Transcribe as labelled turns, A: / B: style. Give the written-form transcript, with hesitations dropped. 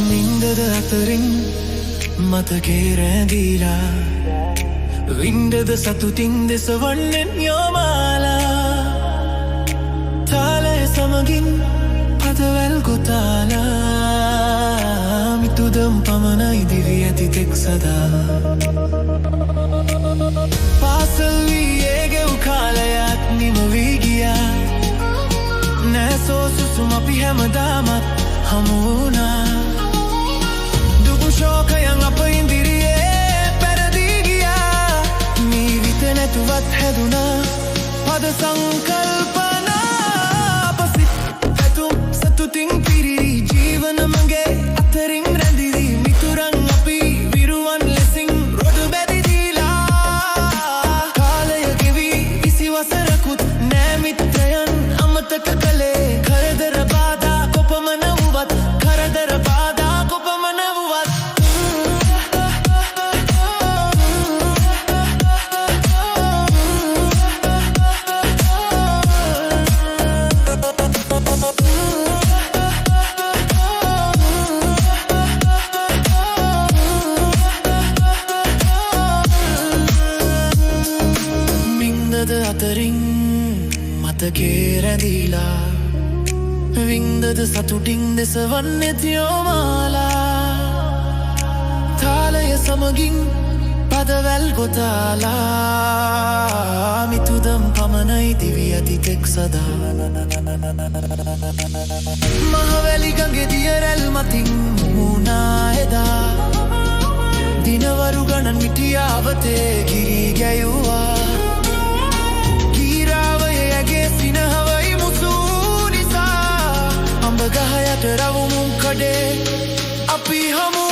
A: නින්දද අතරින් මතකේ රැඳීලා වින්දද සතුටින් දෙසවන්නෙන් යොමාලා තාලය සමගින් පදවැල් ගොතාලා මිතුදම් පමණයි දිවි ඇති තෙක් සදා පාසල් වී ගෙව් කාලයක් නිම වී ගියා නෑසෝ සුසුම අපි හැමදාමත් හමු වුණා දුකු ශෝකයන් අප ඉදිරියේ පැරදී ගියා මීවිත නැතුවත් හැදුනා පද සංකල්පනා අපසිත් ඇතුම් සතුටින් පිරිරි ජීවන මගේ අතරින් රැඳිරි මිතුරන් අපි විරුවන් ලෙසින් රොඩු බැදිදීලා කාලය ගෙවි 20 වසරකුත් නෑ මිත්‍රයන් අමතක කළේ කරදර බාධා කොපමණ වුවත් කරදර බාධා කොපමණ වුවත් මින්දද අතරින් මතකේ රැඳීලා වින්දද සතුටින් දෙසවන්නෙත් යොමාලා තාලය සමගින් පදවැල් ගොතාලා මිතුදම් පමණයි දිවි ඇති තෙක් සදා මහවැලි ගඟේ දිය රැල් මතින් මුණා එදා දිනවරු ගණන් මිටියාවතේ ගිරි ගැයුවා ගීරාවයේ ඇගේ සිනහවයි මුසු නිසා අඹ ගහ යට රවුමුම් කඩේ අපි හමු